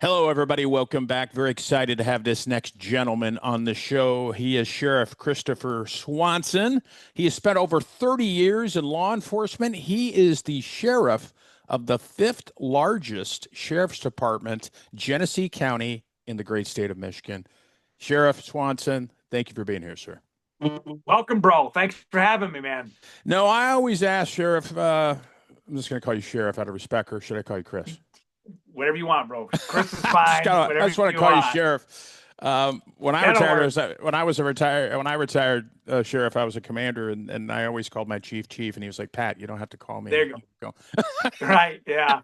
Hello, everybody. Welcome back. Very excited to have this next gentleman on the show. He is Sheriff Christopher Swanson. He has spent over 30 years in law enforcement. He is the sheriff of the fifth largest sheriff's department, Genesee County, in the great state of Michigan. Sheriff Swanson, thank you for being here, sir. Welcome, bro. Thanks for having me, man. No, I always ask, Sheriff, I'm just going to call you Sheriff out of respect, or should I call you Chris? Whatever you want, bro. Chris is I whatever just want to you call you want. sheriff. When I That'll retired, work. when I retired sheriff, I was a commander, and I always called my chief, and he was like, "Pat, you don't have to call There me." you Go. go. Right. Yeah.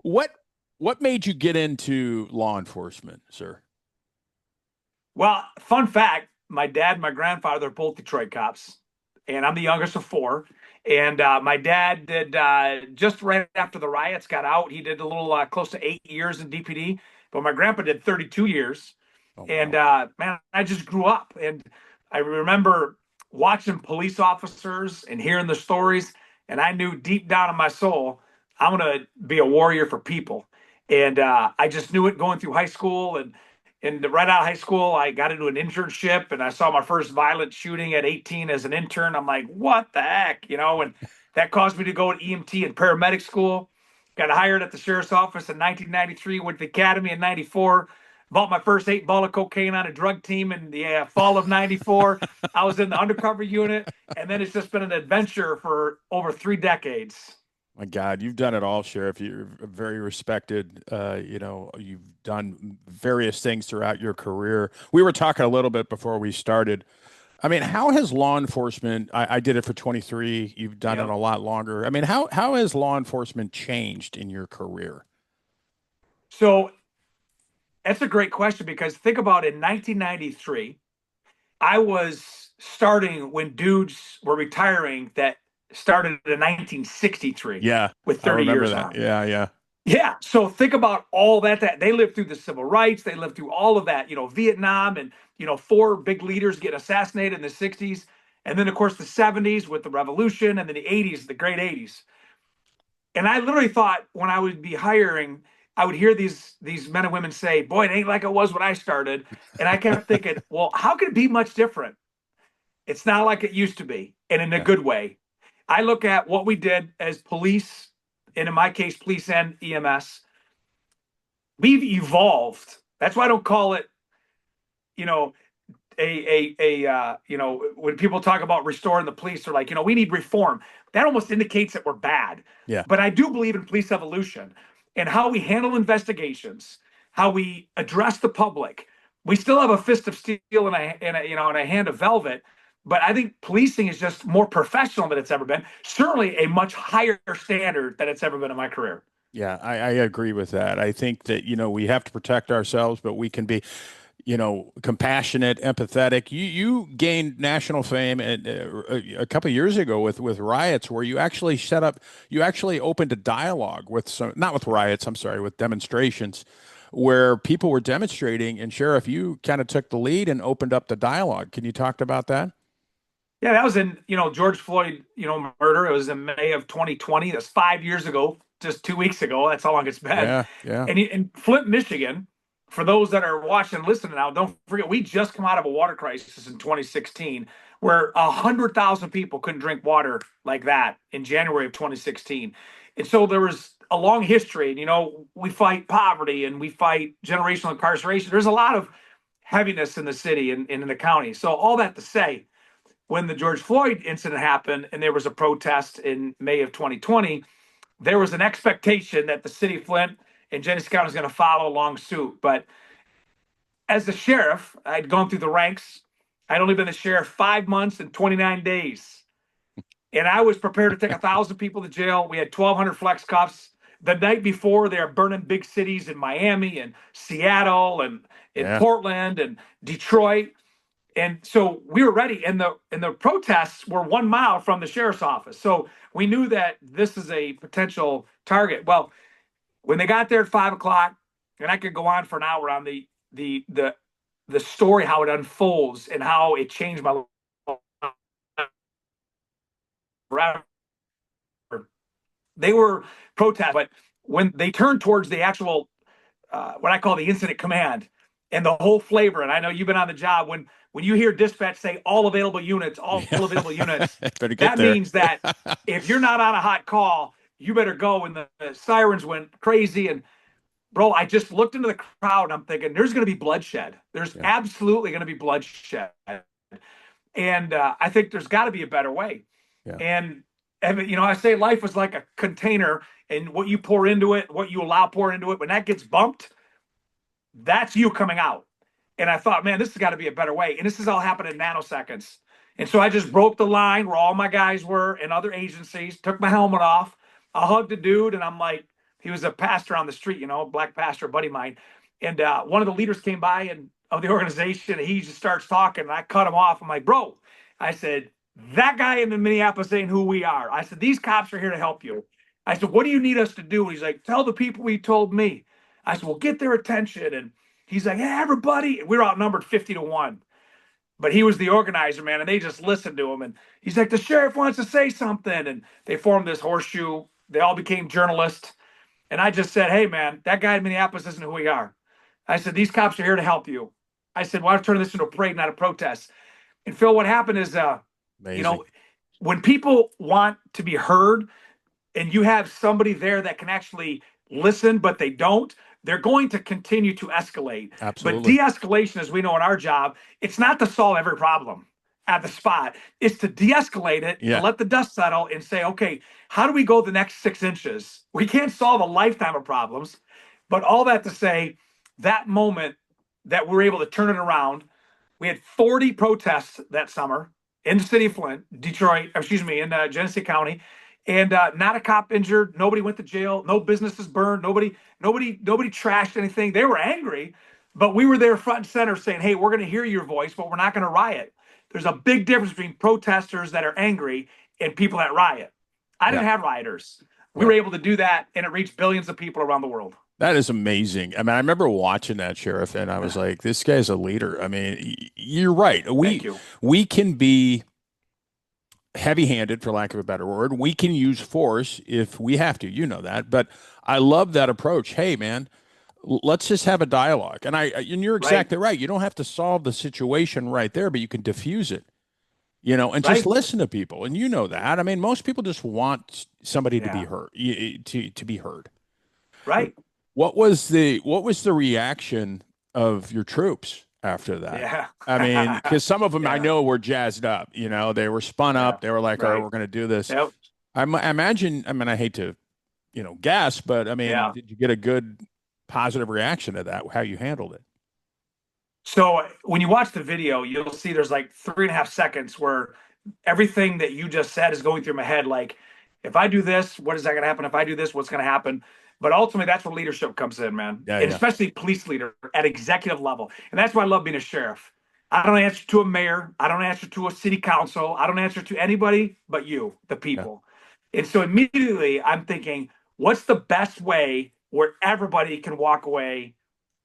What what made you get into law enforcement, sir? Well, fun fact, my dad and my grandfather are both Detroit cops, and I'm the youngest of four. And my dad did just right after the riots got out, he did a little close to 8 years in DPD, but my grandpa did 32 years. Oh And wow. man, I just grew up and I remember watching police officers and hearing the stories. And I knew deep down in my soul, I'm going to be a warrior for people. And I just knew it going through high school. And right out of high school, I got into an internship and I saw my first violent shooting at 18 as an intern. I'm like, what the heck? And that caused me to go to EMT and paramedic school. Got hired at the sheriff's office in 1993, went to the academy in 94, bought my first 8 ball of cocaine on a drug team in the fall of 94. I was in the undercover unit. And then it's just been an adventure for over 3 decades. My God, you've done it all, Sheriff. You're very respected. You've done various things throughout your career. We were talking a little bit before we started. I mean, how has law enforcement, I did it for 23, you've done it Yep. a lot longer. I mean, how has law enforcement changed in your career? So that's a great question because think about in 1993, I was starting when dudes were retiring that started in 1963 Yeah, with I 30 remember years that. on. Yeah, yeah. Yeah. So think about all that they lived through the civil rights, they lived through all of that, Vietnam and, four big leaders get assassinated in the 60s. And then, of course, the 70s with the revolution and then the 80s, the great 80s. And I literally thought when I would be hiring, I would hear these men and women say, "Boy, it ain't like it was when I started." And I kept thinking, well, how could it be much different? It's not like it used to be, and in a Yeah. good way. I look at what we did as police, and in my case, police and EMS. We've evolved. That's why I don't call it, you know, when people talk about restoring the police, they're like, we need reform. That almost indicates that we're bad. Yeah. But I do believe in police evolution and how we handle investigations, how we address the public. We still have a fist of steel and a hand of velvet, but I think policing is just more professional than it's ever been. Certainly a much higher standard than it's ever been in my career. Yeah, I agree with that. I think that, we have to protect ourselves, but we can be, compassionate, empathetic. You gained national fame a couple of years ago with riots where you actually opened a dialogue with some, not with riots, I'm sorry, with demonstrations where people were demonstrating, and Sheriff, you kind of took the lead and opened up the dialogue. Can you talk about that? Yeah, that was in, George Floyd, murder. It was in May of 2020. That's 5 years ago, just 2 weeks ago. That's how long it's been. Yeah, yeah, And in Flint, Michigan, for those that are watching and listening now, don't forget, we just come out of a water crisis in 2016 where 100,000 people couldn't drink water like that in January of 2016. And so there was a long history. And, we fight poverty and we fight generational incarceration. There's a lot of heaviness in the city and in the county. So all that to say, when the George Floyd incident happened and there was a protest in May of 2020, there was an expectation that the city of Flint and Genesee County was going to follow along suit. But as the sheriff, I'd gone through the ranks. I'd only been the sheriff 5 months and 29 days. And I was prepared to take 1,000 people to jail. We had 1,200 flex cuffs. The night before, they were burning big cities in Miami and Seattle and in yeah. Portland and Detroit. And so we were ready, and the protests were 1 mile from the sheriff's office. So we knew that this is a potential target. Well, when they got there at 5 o'clock, and I could go on for an hour on the story, how it unfolds and how it changed my life forever. They were protests, but when they turned towards the actual what I call the incident command and the whole flavor. And I know you've been on the job when you hear dispatch say all Yeah. available units, Better get that there. means that if you're not on a hot call, you better go. And the sirens went crazy. And bro, I just looked into the crowd and I'm thinking, there's going to be bloodshed. There's Yeah. absolutely going to be bloodshed. And I think there's got to be a better way. Yeah. And I say life is like a container, and what you pour into it, what you allow pour into it, when that gets bumped, that's you coming out. And I thought, man, this has got to be a better way. And this has all happened in nanoseconds. And so I just broke the line where all my guys were and other agencies, took my helmet off. I hugged the dude, and I'm like, he was a pastor on the street, black pastor, buddy of mine. And one of the leaders came by and of the organization, and he just starts talking, and I cut him off. I'm like, bro, I said, that guy in the Minneapolis ain't who we are. I said, these cops are here to help you. I said, what do you need us to do? And he's like, tell the people he told me. I said, well, get their attention. And he's like, hey, everybody. We were outnumbered 50-1. But he was the organizer, man, and they just listened to him. And he's like, the sheriff wants to say something. And they formed this horseshoe. They all became journalists. And I just said, hey, man, that guy in Minneapolis isn't who we are. I said, these cops are here to help you. I said, why don't turn this into a parade, not a protest? And Phil, what happened is, Amazing. when people want to be heard, and you have somebody there that can actually listen, but they don't, they're going to continue to escalate. But Absolutely. de-escalation, as we know in our job, it's not to solve every problem at the spot. It's to de-escalate it Yeah. and let the dust settle and say, okay, how do we go the next 6 inches? We can't solve a lifetime of problems, but all that to say, that moment that we're able to turn it around, we had 40 protests that summer in the city of Flint, Detroit, excuse me, in Genesee County, and not a cop injured. Nobody went to jail. No businesses burned. Nobody trashed anything. They were angry, but we were there front and center saying, "Hey, we're going to hear your voice, but we're not going to riot." There's a big difference between protesters that are angry and people that riot. I Yeah. didn't have rioters. We Yeah. were able to do that, and it reached billions of people around the world. That is amazing. I mean, I remember watching that, Sheriff, and I was like, this guy's a leader. I mean, you're right. Thank you. We can be heavy-handed, for lack of a better word. We can use force if we have to. You know that. But I love that approach. Hey, man, let's just have a dialogue. And you're Right, exactly right. You don't have to solve the situation right there, but you can diffuse it, and just right, listen to people. And you know that. I mean, most people just want somebody to be yeah, heard, to be heard. right, What was the reaction of your troops after that? yeah, I mean, because some of them I yeah, know were jazzed up. They were spun yeah, up. They were like, "All right, right, we're going to do this." yep, I imagine. I mean, I hate to, guess, but I mean, yeah. did you get a good positive reaction to that? How you handled it? So when you watch the video, you'll see there's like 3.5 seconds where everything that you just said is going through my head. Like, if I do this, what is that going to happen? If I do this, what's going to happen? But ultimately, that's where leadership comes in, man, Yeah, and yeah, especially police leader at executive level. And that's why I love being a sheriff. I don't answer to a mayor. I don't answer to a city council. I don't answer to anybody but you, the yeah. people. And so immediately I'm thinking, what's the best way where everybody can walk away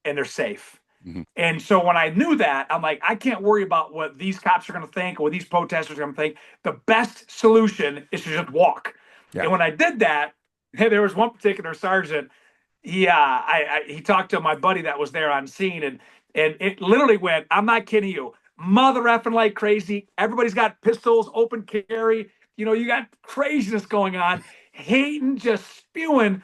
and they're safe? Hmm. And so when I knew that, I'm like, I can't worry about what these cops are going to think or what these protesters are going to think. The best solution is to just walk. Yeah. And when I did that, hey, there was one particular sergeant. He talked to my buddy that was there on scene, and it literally went. I'm not kidding you, mother effing like crazy. Everybody's got pistols, open carry. You got craziness going on. Hating, just spewing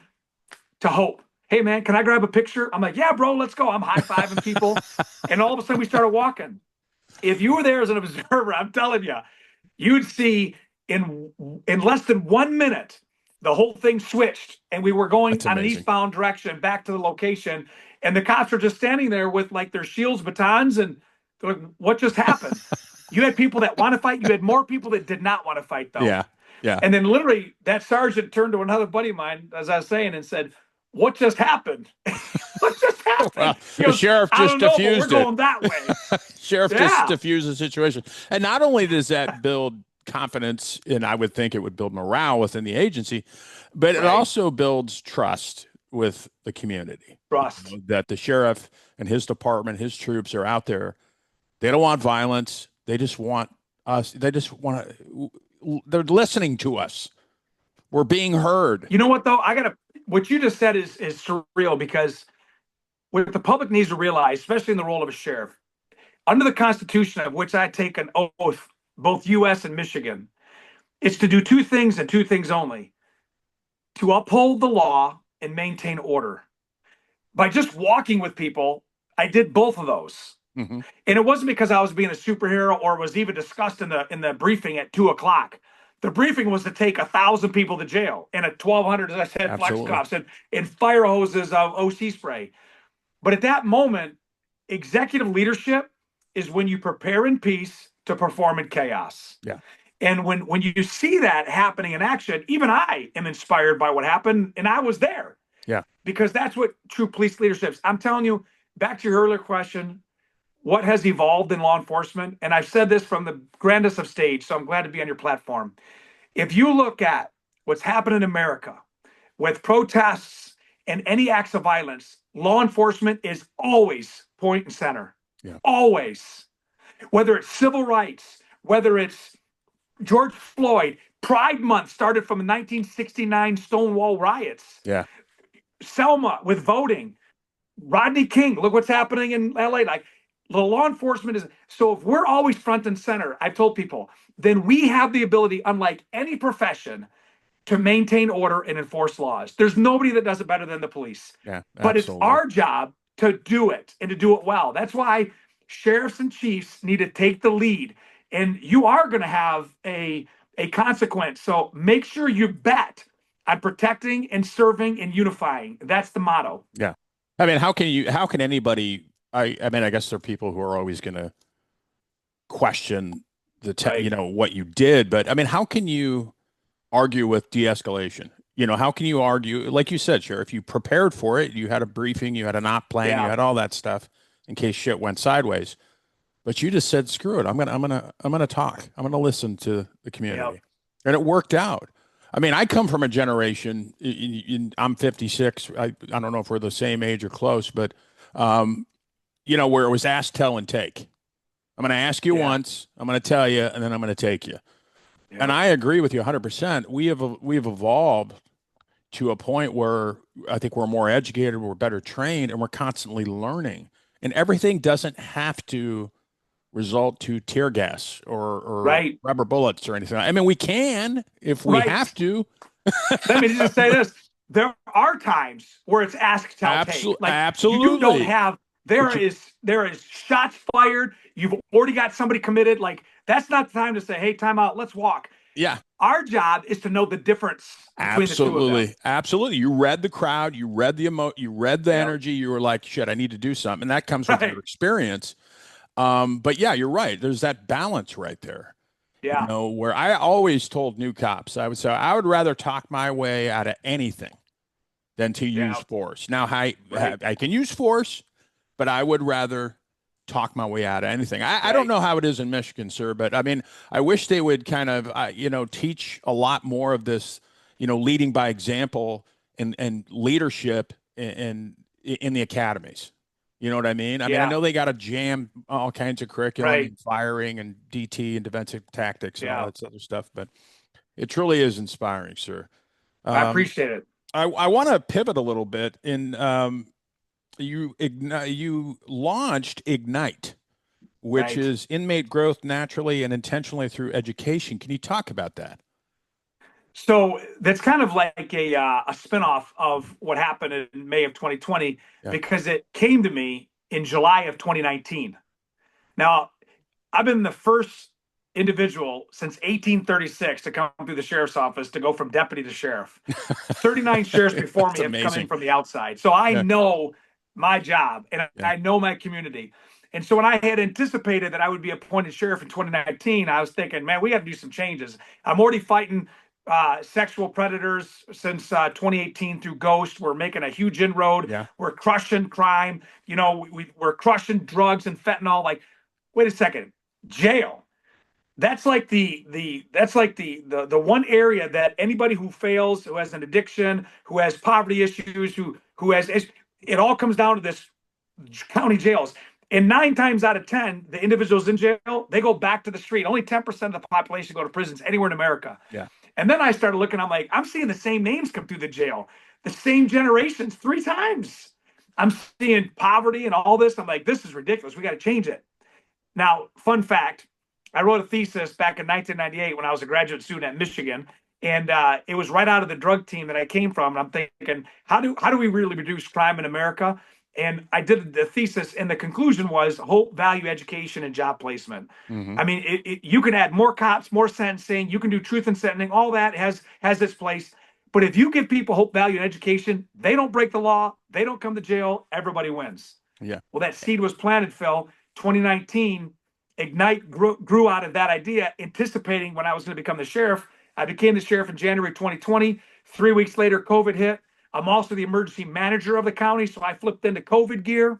to Hope. Hey man, can I grab a picture? I'm like, yeah, bro, let's go. I'm high fiving people, and all of a sudden we started walking. If you were there as an observer, I'm telling you, you'd see in less than 1 minute the whole thing switched, and we were going That's on an amazing. eastbound direction back to the location, and the cops were just standing there with like their shields, batons, and they're like, what just happened? You had people that want to fight. You had more people that did not want to fight, though. Yeah, yeah. And then literally that sergeant turned to another buddy of mine, as I was saying, and said, what just happened? What just happened? Well, He the goes, sheriff I just don't know, but we're diffused it. going that way. Sheriff just Yeah. diffused the situation. And not only does that build confidence, and I would think it would build morale within the agency, but it Right. also builds trust with the community. Trust. That the sheriff and his department, his troops are out there. They don't want violence. They just want us. They just want to, they're listening to us. We're being heard. You know what though? What you just said is surreal because what the public needs to realize, especially in the role of a sheriff, under the Constitution, of which I take an oath, both U.S. and Michigan, it's to do two things and two things only: to uphold the law and maintain order. By just walking with people, I did both of those. Mm-hmm. And it wasn't because I was being a superhero or was even discussed in the briefing at 2 o'clock. The briefing was to take 1,000 people to jail and 1,200, as I said, flex Absolutely. cops and fire hoses of OC spray. But at that moment, executive leadership is when you prepare in peace to perform in chaos. Yeah. And when you see that happening in action, even I am inspired by what happened, and I was there. Yeah. Because that's what true police leadership is. I'm telling you, back to your earlier question, what has evolved in law enforcement? And I've said this from the grandest of stage, so I'm glad to be on your platform. If you look at what's happened in America with protests and any acts of violence, law enforcement is always point and center. Yeah. Always. Whether it's civil rights, whether it's George Floyd, Pride Month started from the 1969 Stonewall riots. Yeah. Selma with voting, Rodney King, look what's happening in LA. Like, the law enforcement is, so if we're always front and center, I've told people, then we have the ability, unlike any profession, to maintain order and enforce laws. There's nobody that does it better than the police. Yeah. But it's Absolutely. our job to do it and to do it well. That's why sheriffs and chiefs need to take the lead. And you are going to have a consequence. So make sure you bet on protecting and serving and unifying. That's the motto. Yeah. I mean, how can anybody, I mean, I guess there are people who are always going to question Right. you know, what you did, but I mean, how can you argue with de-escalation? You know, how can you argue, like you said, Sheriff, you prepared for it, you had a briefing, you had an op plan, you Yeah. had all that stuff in case shit went sideways. But you just said, screw it. I'm gonna talk. I'm gonna listen to the community. Yep. And it worked out. I mean, I come from a generation, I'm 56. I don't know if we're the same age or close, but you know, where it was ask, tell, and take. I'm going to ask you Yeah. once, I'm going to tell you, and then I'm going to take you. Yeah. And I agree with you 100%. We've evolved to a point where I think we're more educated, we're better trained, and we're constantly learning. And everything doesn't have to result to tear gas or Right. rubber bullets or anything. I mean, we can if we Right. have to. Let me just say this. There are times where it's ask, tell, take. Like, you don't Absolutely. have, But you, there is shots fired. You've already got somebody committed. Like, that's not the time to say, hey, time out, let's walk. yeah, Our job is to know the difference between the two of them. absolutely. Absolutely. You read the crowd, you read the you read the Yep. energy, you were like, shit, I need to do something. And that comes with Right. your experience. But yeah, you're right. There's that balance right there. You Yeah. know, where I always told new cops, I would say I would rather talk my way out of anything than to use Yeah. force. Now, Right. I can use force, but I would rather talk my way out of anything. I don't Right. know how it is in Michigan, sir, but I mean, I wish they would kind of, you know, teach a lot more of this, you know, leading by example and leadership in the academies. You know what I mean? I mean, I Yeah. know they got to jam all kinds of curriculum Right. and firing and DT and defensive tactics and all Yeah. that other stuff, but it truly is inspiring, sir. I Um, appreciate it. I want to pivot a little bit in you launched Ignite, which Right. is inmate growth naturally and intentionally through education. Can you talk about that? So that's kind of like a spinoff of what happened in May of 2020, Yeah. because it came to me in July of 2019. Now, I've been the first individual since 1836 to come through the sheriff's office to go from deputy to sheriff. 39 sheriffs before That's me have come in amazing. from the outside. So I Yeah. know my job and Yeah. I know my community. And so when I had anticipated that I would be appointed sheriff in 2019, I was thinking, man, we got to do some changes. I'm already fighting sexual predators since 2018 through Ghost. We're making a huge inroad. Yeah. We're crushing crime. You know, we're crushing drugs and fentanyl. Like, wait a second, jail. That's like the one area that anybody who fails, who has an addiction, who has poverty issues, who has, it all comes down to this county jails. And 9 times out of 10, the individuals in jail, they go back to the street. Only 10% of the population go to prisons anywhere in America. Yeah. And then I started looking, I'm like, I'm seeing the same names come through the jail, the same generations 3 times. I'm seeing poverty and all this. I'm like, this is ridiculous. We got to change it. Now, fun fact, I wrote a thesis back in 1998 when I was a graduate student at Michigan, and it was right out of the drug team that I came from. And I'm thinking, how do we really reduce crime in America? And I did the thesis, and the conclusion was hope, value, education, and job placement. Hmm. I mean, you can add more cops, more sentencing. You can do truth in sentencing. All that has its place. But if you give people hope, value, and education, they don't break the law. They don't come to jail. Everybody wins. Yeah. Well, that seed was planted, Phil. 2019, Ignite grew out of that idea, anticipating when I was going to become the sheriff. I became the sheriff in January 2020. 3 weeks later, COVID hit. I'm also the emergency manager of the county, so I flipped into COVID gear.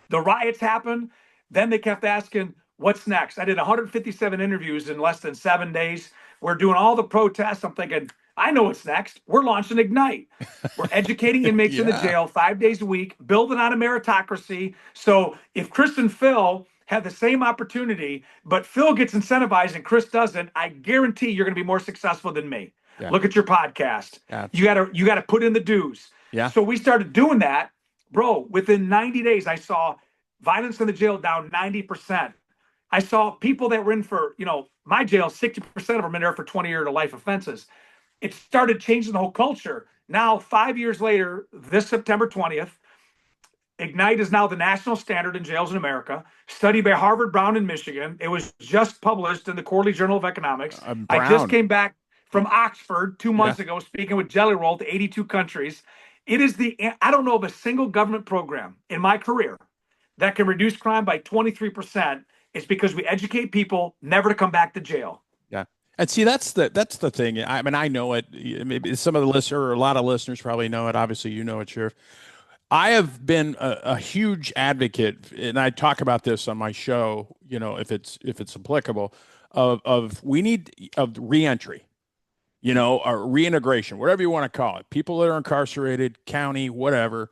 The riots happened. Then they kept asking, what's next? I did 157 interviews in less than 7 days. We're doing all the protests. I'm thinking, I know what's next. We're launching Ignite. We're educating inmates in the Yeah. jail 5 days a week, building on a meritocracy. So if Chris and Phil have the same opportunity, but Phil gets incentivized and Chris doesn't, I guarantee you're going to be more successful than me. Yeah. Look at your podcast. Abs- You gotta put in the dues. Yeah. So we started doing that, bro. Within 90 days, I saw violence in the jail down 90%. I saw people that were in for, my jail, 60% of them in there for 20-year to life offenses. It started changing the whole culture. Now, 5 years later, this September 20th, Ignite is now the national standard in jails in America, studied by Harvard, Brown, and Michigan. It was just published in the Quarterly Journal of Economics. I just Brown. came back from Oxford 2 months Yeah. ago speaking with Jelly Roll to 82 countries. I don't know of a single government program in my career that can reduce crime by 23%. It's because we educate people never to come back to jail. Yeah. And see, that's the thing. I mean, I know it. Maybe some of the listener, or a lot of listeners probably know it. Obviously, you know it, Sheriff. I have been a huge advocate, and I talk about this on my show. If it's applicable, of we need of reentry. Or reintegration, whatever you want to call it. People that are incarcerated, county, whatever,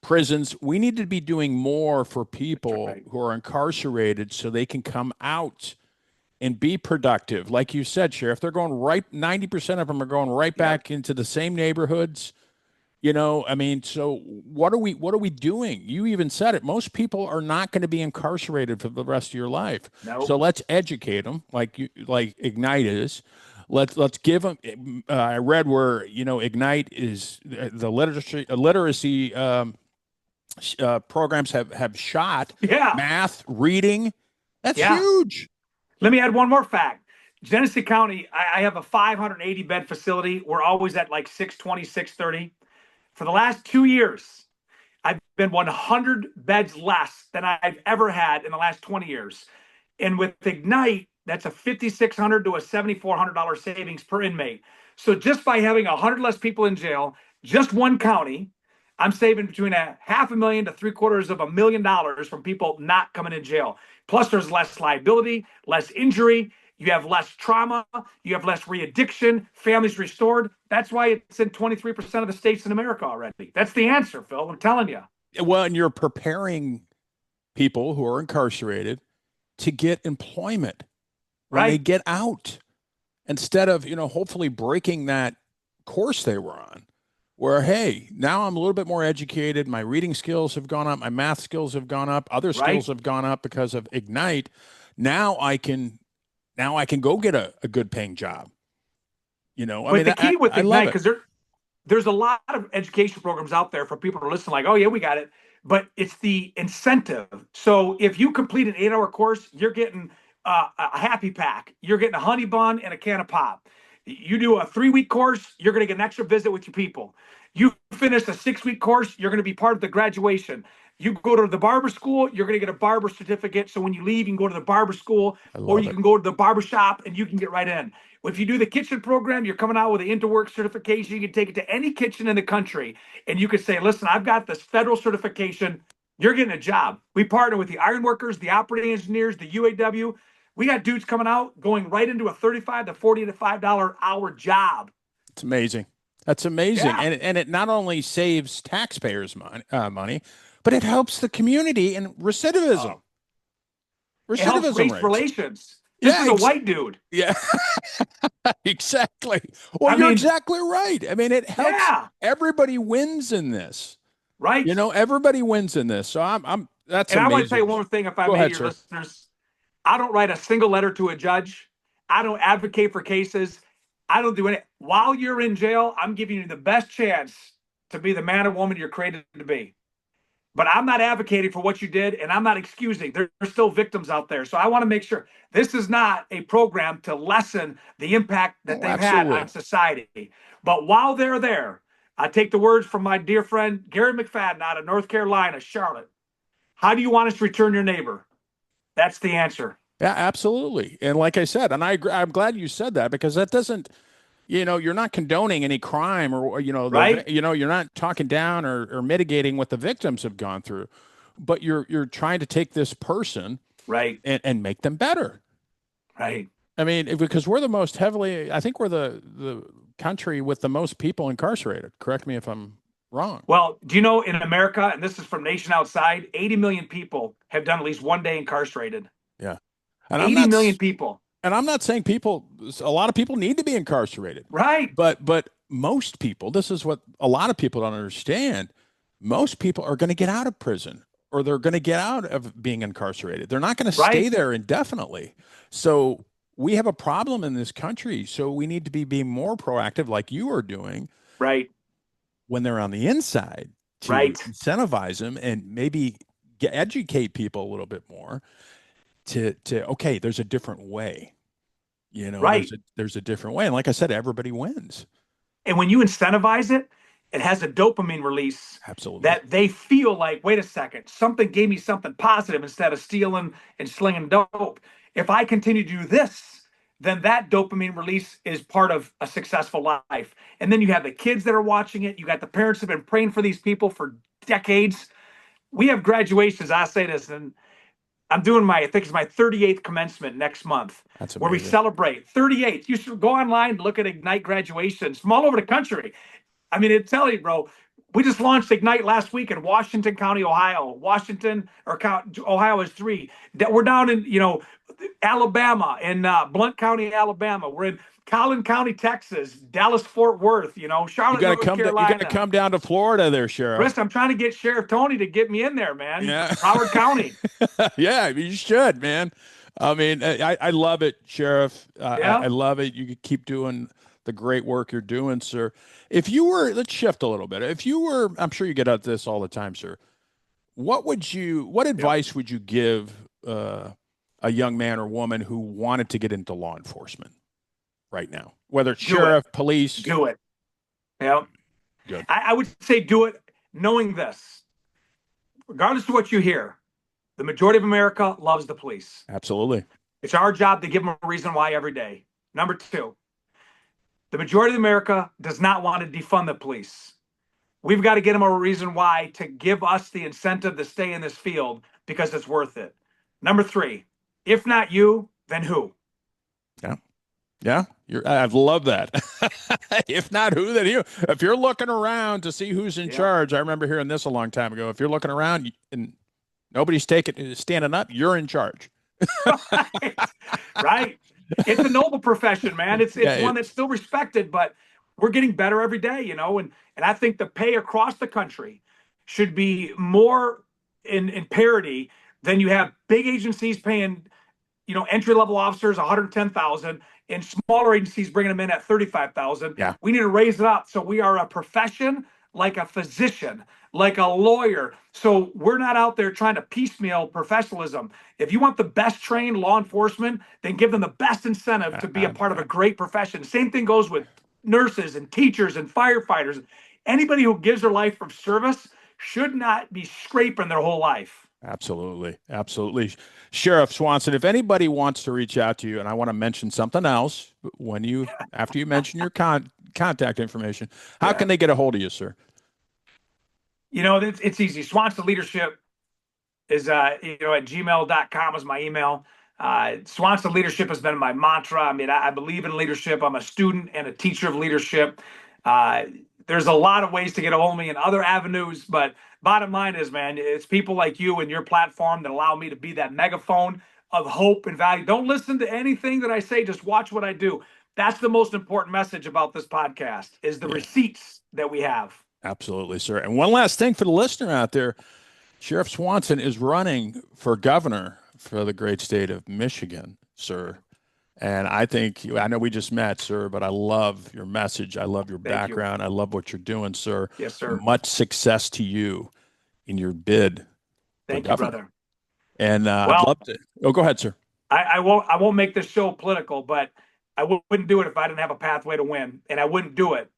prisons. We need to be doing more for people Right. who are incarcerated so they can come out and be productive. Like you said, Sheriff, they're going right, 90% of them are going right Yep. back into the same neighborhoods. I mean, so what are we doing? You even said it. Most people are not going to be incarcerated for the rest of your life. So No. let's educate them like Ignite is. Let's give them. I read where Ignite is the literacy programs have shot Yeah. math, reading. That's Yeah. huge. Let me add one more fact. Genesee County, I have a 580 bed facility. We're always at like 620, 630. For the last 2 years, I've been 100 beds less than I've ever had in the last 20 years. And with Ignite, that's a $5,600 to a $7,400 savings per inmate. So just by having 100 less people in jail, just one county, I'm saving between a $500,000 to $750,000 from people not coming in jail. Plus, there's less liability, less injury. You have less trauma. You have less re-addiction. Families restored. That's why it's in 23% of the states in America already. That's the answer, Phil. I'm telling you. Well, and you're preparing people who are incarcerated to get employment when they Right? get out instead of, hopefully breaking that course they were on where, hey, now I'm a little bit more educated. My reading skills have gone up. My math skills have gone up. Other skills Right? have gone up because of Ignite. Now I can, now I can go get a good paying job. I But mean, the key with I love Ignite, it. because there's a lot of education programs out there for people to listen, like, oh, yeah, we got it. But it's the incentive. So if you complete an 8-hour course, you're getting a happy pack, you're getting a honey bun and a can of pop. You do a 3-week course, you're going to get an extra visit with your people. You finish a 6-week course, you're going to be part of the graduation. You go to the barber school, you're going to get a barber certificate. So when you leave, you can go to the barber school, I or love you it. can go to the barber shop and you can get right in. If you do the kitchen program, you're coming out with an Interwork certification. You can take it to any kitchen in the country and you can say, listen, I've got this federal certification. You're getting a job. We partner with the iron workers, the operating engineers, the UAW. We got dudes coming out going right into a 35 to 40 to $5 hour job. It's amazing. That's amazing. Yeah. And it not only saves taxpayers money, but it helps the community in Uh, recidivism, it helps recidivism race rates. relations. This Yeah, is a white dude. yeah, exactly. Well, I you're mean, exactly right. I mean, it helps. yeah. Everybody wins in this. Right. Everybody wins in this. So that's And I want to tell you amazing. one more thing, if I Go may, ahead, your sir. listeners. I don't write a single letter to a judge. I don't advocate for cases. I don't do any. While you're in jail, I'm giving you the best chance to be the man or woman you're created to be. But I'm not advocating for what you did, and I'm not excusing. There's still victims out there. So I want to make sure this is not a program to lessen the impact that Oh, they've had on absolutely. society. But while they're there, I take the words from my dear friend Gary McFadden out of North Carolina, Charlotte. How do you want us to return your neighbor? That's the answer. Yeah, absolutely. And like I said, and I'm glad you said that because that doesn't, you're not condoning any crime or, Right? you're not talking down or mitigating what the victims have gone through, but you're trying to take this person Right. and make them better. Right. I mean, because we're the most heavily, I think we're the country with the most people incarcerated. Correct me if I'm wrong. Well, do you know in America, and this is from Nation Outside, 80 million people have done at least one day incarcerated. Yeah. And I'm 80 not million people. and I'm not saying a lot of people need to be incarcerated, Right. but most people, this is what a lot of people don't understand. Most people are going to get out of prison or they're going to get out of being incarcerated. They're not going to stay Right. there indefinitely. So we have a problem in this country. So we need to be being more proactive, like you are doing, Right. when they're on the inside to Right. incentivize them and maybe educate people a little bit more to okay, there's a different way. Right. There's a different way. And like I said, everybody wins. And when you incentivize it, it has a dopamine release Absolutely. that they feel like, wait a second, something gave me something positive instead of stealing and slinging dope. If I continue to do this, then that dopamine release is part of a successful life. And then you have the kids that are watching it. You got the parents that have been praying for these people for decades. We have graduations. I say this, and I'm doing I think it's my 38th commencement next month, That's where we amazing. celebrate 38th. You should go online and look at Ignite graduations from all over the country. I mean, it tell you, bro. We just launched Ignite last week in Washington County, Ohio. Washington or Ohio is three. We're down in Alabama, in Blount County, Alabama. We're in Collin County, Texas. Dallas, Fort Worth. Charlotte, North You got to Carolina. come down to Florida there, Chris, Sheriff. I'm trying to get Sheriff Tony to get me in there, man. Yeah. Howard County. Yeah, you should, man. I mean, I love it, Sheriff. I Yeah. love it. You could keep doing the great work you're doing, sir. If you were, let's shift a little bit. If you were, I'm sure you get at this all the time, sir. What Yeah. advice would you give a young man or woman who wanted to get into law enforcement right now? Whether it's Do it. sheriff, police, Do it. Yeah. good. I would say do it knowing this. Regardless of what you hear, the majority of America loves the police. Absolutely. It's our job to give them a reason why every day. Number two, the majority of America does not want to defund the police. We've got to get them a reason why to give us the incentive to stay in this field because it's worth it. Number three, if not you, then who? Yeah. Yeah. I've loved that. If not who, then you. If you're looking around to see who's in Yeah. charge, I remember hearing this a long time ago. If you're looking around and nobody's standing up, you're in charge. Right. Right. It's a noble profession, man. It's Yeah. one that's still respected, but we're getting better every day, and I think the pay across the country should be more in parity than you have big agencies paying, entry level officers 110,000 and smaller agencies bringing them in at 35,000. Yeah. We need to raise it up so we are a profession like a physician, like a lawyer. So we're not out there trying to piecemeal professionalism. If you want the best trained law enforcement, then give them the best incentive to be a part of a great profession. Same thing goes with nurses and teachers and firefighters. Anybody who gives their life for service should not be scraping their whole life. Absolutely. Absolutely. Sheriff Swanson, if anybody wants to reach out to you, and I want to mention something else after you mention your contact information, how Yeah. can they get a hold of you, sir? It's easy. Swanson Leadership is at gmail.com is my email. Swanson Leadership has been my mantra. I mean, I believe in leadership. I'm a student and a teacher of leadership. There's a lot of ways to get a hold of me in other avenues, but bottom line is, man, it's people like you and your platform that allow me to be that megaphone of hope and value. Don't listen to anything that I say. Just watch what I do. That's the most important message about this podcast is the Yeah. receipts that we have. Absolutely, sir. And one last thing for the listener out there, Sheriff Swanson is running for governor for the great state of Michigan, sir. And I know we just met, sir, but I love your message. I love your Thank you. background. I love what you're doing, sir. Yes, sir. Much success to you in your bid for Thank you, governor. brother. And I'd Well, love to. Oh, go ahead, sir. I won't make this show political, but I wouldn't do it if I didn't have a pathway to win, and I wouldn't do it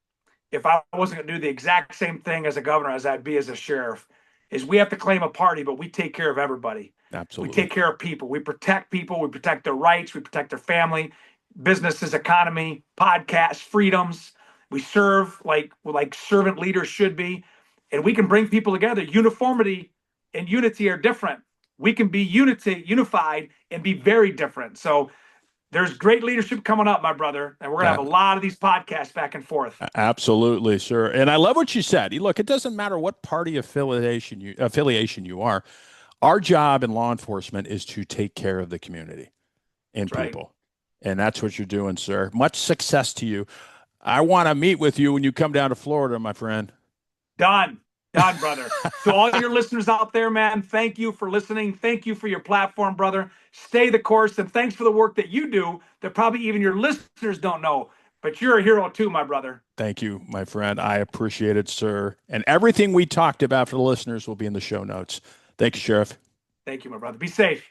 if I wasn't going to do the exact same thing as a governor as I'd be as a sheriff. Is we have to claim a party, but we take care of everybody. We Absolutely. take care of people. We protect people. We protect their rights. We protect their family, businesses, economy, podcasts, freedoms. We serve like servant leaders should be, and we can bring people together. Uniformity and unity are different. We can be unified, and be very different. So there's great leadership coming up, my brother, and we're gonna have Uh, a lot of these podcasts back and forth. Absolutely, sir. And I love what you said. Look, it doesn't matter what party affiliation you are. Our job in law enforcement is to take care of the community and That's right. people. And that's what you're doing, sir. Much success to you. I want to meet with you when you come down to Florida, my friend. Done. Done, brother. To all your listeners out there, man, thank you for listening. Thank you for your platform, brother. Stay the course, and thanks for the work that you do that probably even your listeners don't know. But you're a hero too, my brother. Thank you, my friend. I appreciate it, sir. And everything we talked about for the listeners will be in the show notes. Thank you, Sheriff. Thank you, my brother. Be safe.